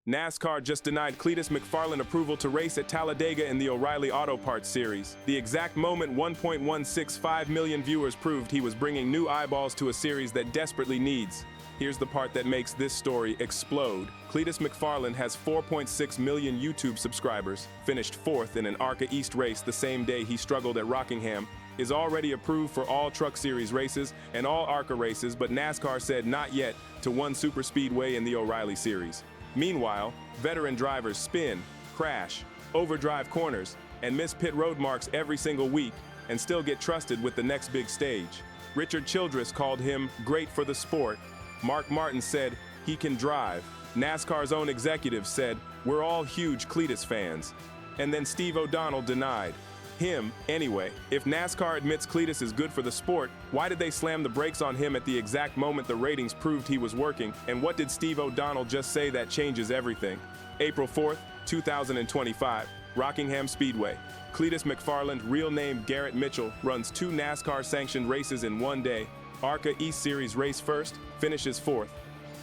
NASCAR just denied Cleetus McFarland approval to race at Talladega in the O'Reilly Auto Parts Series. The exact moment 1.165 million viewers proved he was bringing new eyeballs to a series that desperately needs. Here's the part that makes this story explode. Cleetus McFarland has 4.6 million YouTube subscribers, finished fourth in an ARCA East race the same day he struggled at Rockingham, is already approved for all Truck Series races and all ARCA races, but NASCAR said not yet to one Superspeedway in the O'Reilly Series. Meanwhile, veteran drivers spin, crash, overdrive corners, and miss pit road marks every single week and still get trusted with the next big stage. Richard Childress called him great for the sport. Mark Martin said he can drive. NASCAR's own executives said, we're all huge Cleetus fans. And then Steve O'Donnell denied. Him, anyway. If NASCAR admits Cleetus is good for the sport, why did they slam the brakes on him at the exact moment the ratings proved he was working? And what did Steve O'Donnell just say that changes everything? April 4th, 2025, Rockingham Speedway. Cleetus McFarland, real name Garrett Mitchell, runs 2 NASCAR-sanctioned races in one day. ARCA East Series race first, finishes fourth.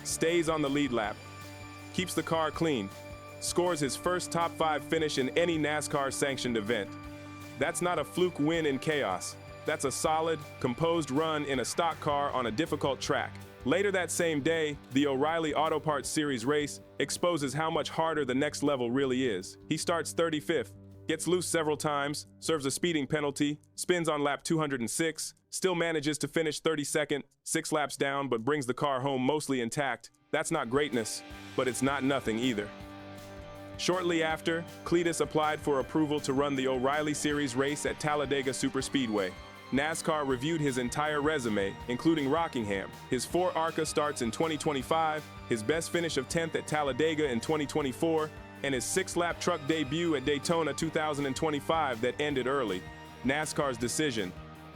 Stays on the lead lap. Keeps the car clean. Scores his first top 5 finish in any NASCAR-sanctioned event. That's not a fluke win in chaos. That's a solid, composed run in a stock car on a difficult track. Later that same day, the O'Reilly Auto Parts Series race exposes how much harder the next level really is. He starts 35th, gets loose several times, serves a speeding penalty, spins on lap 206, still manages to finish 32nd, 6 laps down, but brings the car home mostly intact. That's not greatness, but it's not nothing either. Shortly after, Cleetus applied for approval to run the O'Reilly Series race at Talladega Superspeedway. NASCAR reviewed his entire resume, including Rockingham, his 4 ARCA starts in 2025, his best finish of 10th at Talladega in 2024, and his 6-lap truck debut at Daytona 2025 that ended early. NASCAR's decision,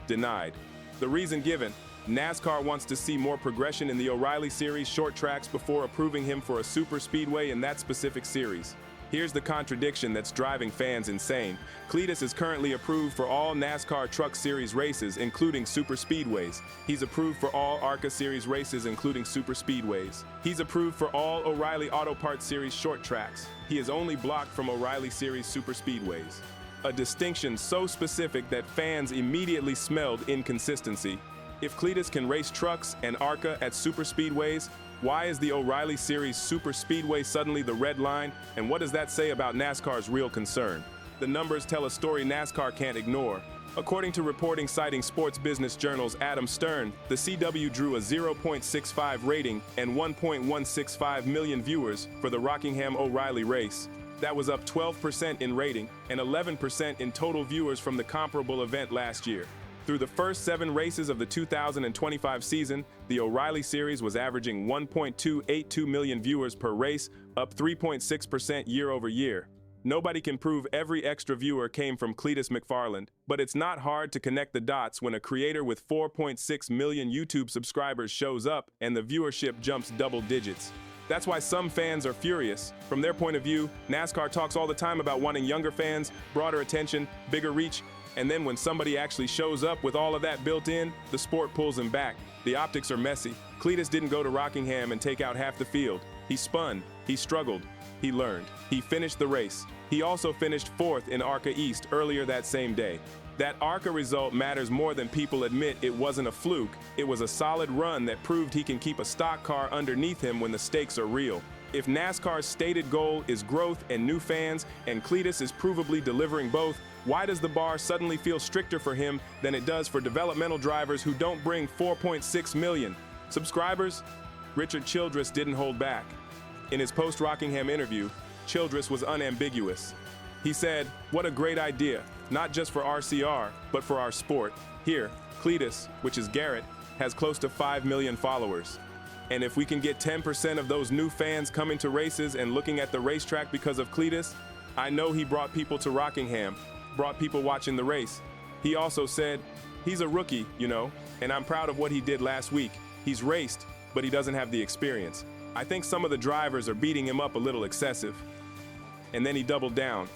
denied. The reason given, NASCAR wants to see more progression in the O'Reilly Series short tracks before approving him for a superspeedway in that specific series. Here's the contradiction that's driving fans insane. Cleetus is currently approved for all NASCAR Truck Series races, including superspeedways. He's approved for all ARCA Series races, including superspeedways. He's approved for all O'Reilly Auto Parts Series short tracks. He is only blocked from O'Reilly Series superspeedways. A distinction so specific that fans immediately smelled inconsistency. If Cleetus can race trucks and ARCA at superspeedways, why is the O'Reilly Series Superspeedway suddenly the red line, and what does that say about NASCAR's real concern? The numbers tell a story NASCAR can't ignore. According to reporting citing Sports Business Journal's Adam Stern, the CW drew a 0.65 rating and 1.165 million viewers for the Rockingham O'Reilly race. That was up 12% in rating and 11% in total viewers from the comparable event last year. Through the first 7 races of the 2025 season, the O'Reilly Series was averaging 1.282 million viewers per race, up 3.6% year over year. Nobody can prove every extra viewer came from Cleetus McFarland, but it's not hard to connect the dots when a creator with 4.6 million YouTube subscribers shows up and the viewership jumps double digits. That's why some fans are furious. From their point of view, NASCAR talks all the time about wanting younger fans, broader attention, bigger reach, and then when somebody actually shows up with all of that built in, the sport pulls him back. The optics are messy. Cleetus didn't go to Rockingham and take out half the field. He spun, he struggled, he learned. He finished the race. He also finished 4th in ARCA East earlier that same day. That ARCA result matters more than people admit. It wasn't a fluke. It was a solid run that proved he can keep a stock car underneath him when the stakes are real. If NASCAR's stated goal is growth and new fans, and Cleetus is provably delivering both, why does the bar suddenly feel stricter for him than it does for developmental drivers who don't bring 4.6 million subscribers? Richard Childress didn't hold back. In his post-Rockingham interview, Childress was unambiguous. He said, "What a great idea, not just for RCR, but for our sport. Here, Cleetus, which is Garrett, has close to 5 million followers. And if we can get 10% of those new fans coming to races and looking at the racetrack because of Cleetus, I know he brought people to Rockingham, brought people watching the race." He also said, "He's a rookie, you know, and I'm proud of what he did last week. He's raced, but he doesn't have the experience. I think some of the drivers are beating him up a little excessive." And then he doubled down.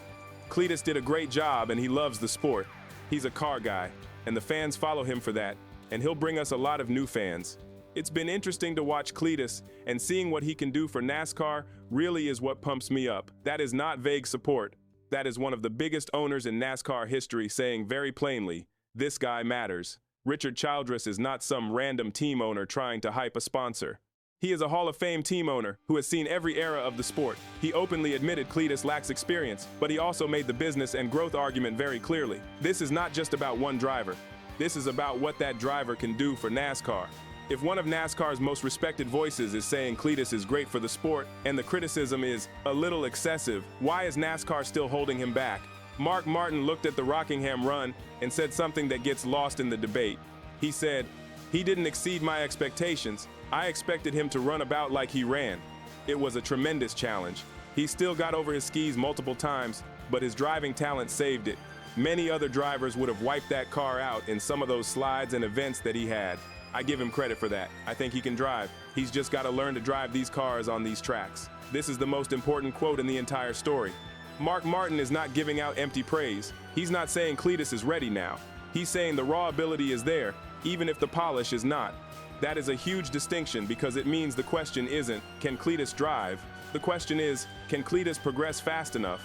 Cleetus did a great job and he loves the sport. He's a car guy, and the fans follow him for that, and he'll bring us a lot of new fans. It's been interesting to watch Cleetus, and seeing what he can do for NASCAR really is what pumps me up. That is not vague support. That is one of the biggest owners in NASCAR history saying very plainly, this guy matters. Richard Childress is not some random team owner trying to hype a sponsor. He is a Hall of Fame team owner who has seen every era of the sport. He openly admitted Cleetus lacks experience, but he also made the business and growth argument very clearly. This is not just about one driver. This is about what that driver can do for NASCAR. If one of NASCAR's most respected voices is saying Cleetus is great for the sport and the criticism is a little excessive, why is NASCAR still holding him back? Mark Martin looked at the Rockingham run and said something that gets lost in the debate. He said, "He didn't exceed my expectations. I expected him to run about like he ran." It was a tremendous challenge. He still got over his skis multiple times, but his driving talent saved it. Many other drivers would have wiped that car out in some of those slides and events that he had. I give him credit for that. I think he can drive. He's just got to learn to drive these cars on these tracks. This is the most important quote in the entire story. Mark Martin is not giving out empty praise. He's not saying Cleetus is ready now. He's saying the raw ability is there, even if the polish is not. That is a huge distinction because it means the question isn't, can Cleetus drive? The question is, can Cleetus progress fast enough?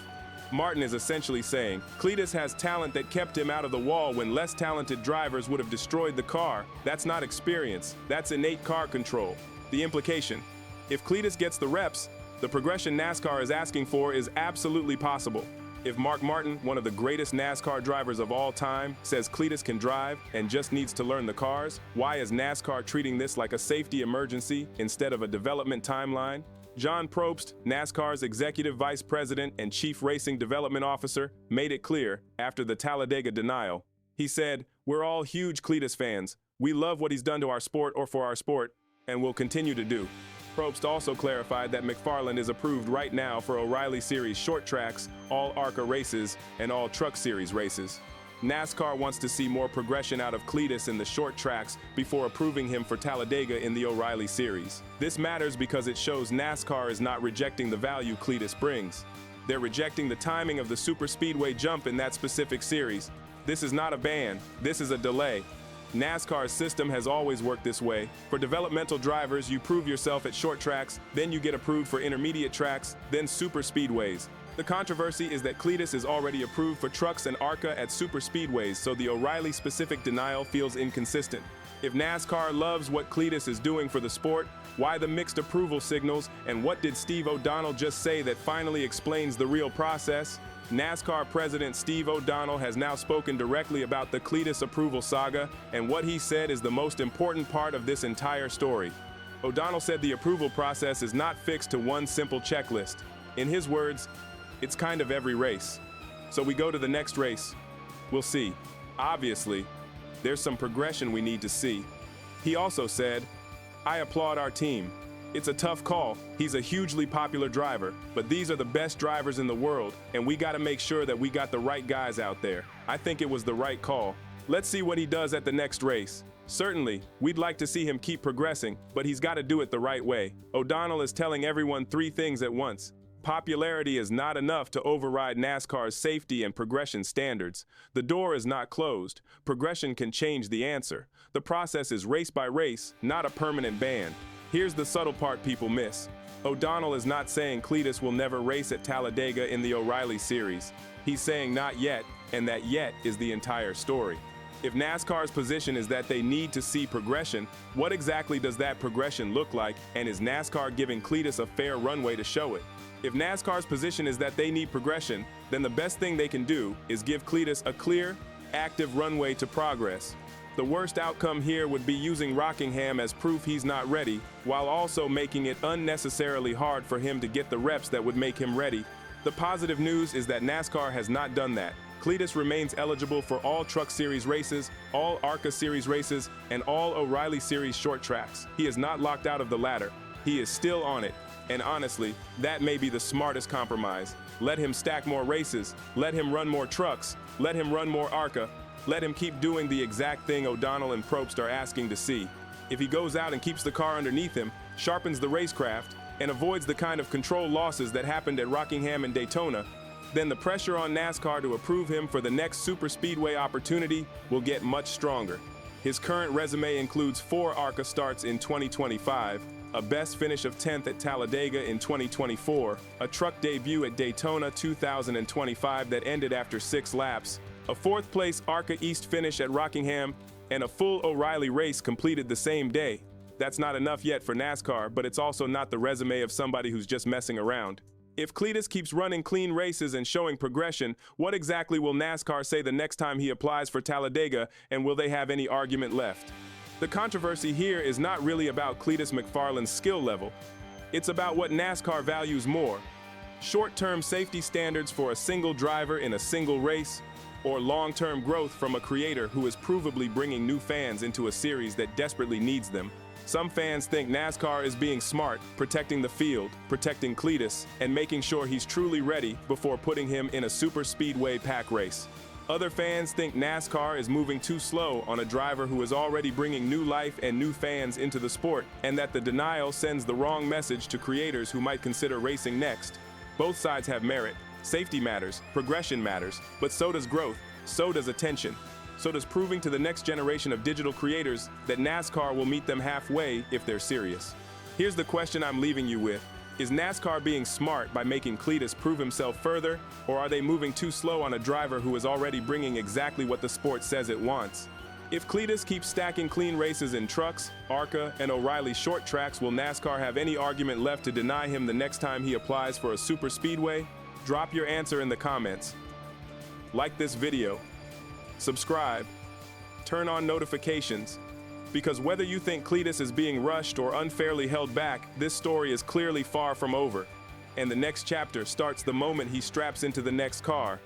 Martin is essentially saying, Cleetus has talent that kept him out of the wall when less talented drivers would have destroyed the car. That's not experience, that's innate car control. The implication, if Cleetus gets the reps, the progression NASCAR is asking for is absolutely possible. If Mark Martin, one of the greatest NASCAR drivers of all time, says Cleetus can drive and just needs to learn the cars, why is NASCAR treating this like a safety emergency instead of a development timeline? John Probst, NASCAR's Executive Vice President and Chief Racing Development Officer, made it clear after the Talladega denial. He said, "We're all huge Cleetus fans. We love what he's done to our sport or for our sport, and will continue to do." Probst also clarified that McFarland is approved right now for O'Reilly Series short tracks, all ARCA races, and all Truck Series races. NASCAR wants to see more progression out of Cleetus in the short tracks before approving him for Talladega in the O'Reilly Series. This matters because it shows NASCAR is not rejecting the value Cleetus brings. They're rejecting the timing of the Superspeedway jump in that specific series. This is not a ban, this is a delay. NASCAR's system has always worked this way. For developmental drivers, you prove yourself at short tracks, then you get approved for intermediate tracks, then superspeedways. The controversy is that Cleetus is already approved for trucks and ARCA at superspeedways, so the O'Reilly-specific denial feels inconsistent. If NASCAR loves what Cleetus is doing for the sport, why the mixed approval signals, and what did Steve O'Donnell just say that finally explains the real process? NASCAR President Steve O'Donnell has now spoken directly about the Cleetus approval saga, and what he said is the most important part of this entire story. O'Donnell said the approval process is not fixed to one simple checklist. In his words, it's kind of every race. So we go to the next race. We'll see. Obviously, there's some progression we need to see. He also said, "I applaud our team. It's a tough call. He's a hugely popular driver, but these are the best drivers in the world, and we got to make sure that we got the right guys out there. I think it was the right call. Let's see what he does at the next race. Certainly, we'd like to see him keep progressing, but he's got to do it the right way." O'Donnell is telling everyone three things at once. Popularity is not enough to override NASCAR's safety and progression standards. The door is not closed. Progression can change the answer. The process is race by race, not a permanent ban. Here's the subtle part people miss. O'Donnell is not saying Cleetus will never race at Talladega in the O'Reilly Series. He's saying not yet, and that yet is the entire story. If NASCAR's position is that they need to see progression, what exactly does that progression look like, and is NASCAR giving Cleetus a fair runway to show it? If NASCAR's position is that they need progression, then the best thing they can do is give Cleetus a clear, active runway to progress. The worst outcome here would be using Rockingham as proof he's not ready, while also making it unnecessarily hard for him to get the reps that would make him ready. The positive news is that NASCAR has not done that. Cleetus remains eligible for all Truck Series races, all ARCA Series races, and all O'Reilly Series short tracks. He is not locked out of the ladder. He is still on it. And honestly, that may be the smartest compromise. Let him stack more races, let him run more trucks, let him run more ARCA, let him keep doing the exact thing O'Donnell and Probst are asking to see. If he goes out and keeps the car underneath him, sharpens the racecraft, and avoids the kind of control losses that happened at Rockingham and Daytona, then the pressure on NASCAR to approve him for the next superspeedway opportunity will get much stronger. His current resume includes 4 ARCA starts in 2025, a best finish of 10th at Talladega in 2024, a truck debut at Daytona 2025 that ended after 6 laps, a 4th place ARCA East finish at Rockingham, and a full O'Reilly race completed the same day. That's not enough yet for NASCAR, but it's also not the resume of somebody who's just messing around. If Cleetus keeps running clean races and showing progression, what exactly will NASCAR say the next time he applies for Talladega, and will they have any argument left? The controversy here is not really about Cleetus McFarland's skill level. It's about what NASCAR values more: short-term safety standards for a single driver in a single race, or long-term growth from a creator who is provably bringing new fans into a series that desperately needs them. Some fans think NASCAR is being smart, protecting the field, protecting Cleetus, and making sure he's truly ready before putting him in a superspeedway pack race. Other fans think NASCAR is moving too slow on a driver who is already bringing new life and new fans into the sport, and that the denial sends the wrong message to creators who might consider racing next. Both sides have merit. Safety matters, progression matters, but so does growth, so does attention. So does proving to the next generation of digital creators that NASCAR will meet them halfway if they're serious. Here's the question I'm leaving you with. Is NASCAR being smart by making Cleetus prove himself further, or are they moving too slow on a driver who is already bringing exactly what the sport says it wants? If Cleetus keeps stacking clean races in trucks, ARCA, and O'Reilly short tracks, will NASCAR have any argument left to deny him the next time he applies for a superspeedway? Drop your answer in the comments. Like this video. Subscribe, turn on notifications, because whether you think Cleetus is being rushed or unfairly held back, this story is clearly far from over, and the next chapter starts the moment he straps into the next car.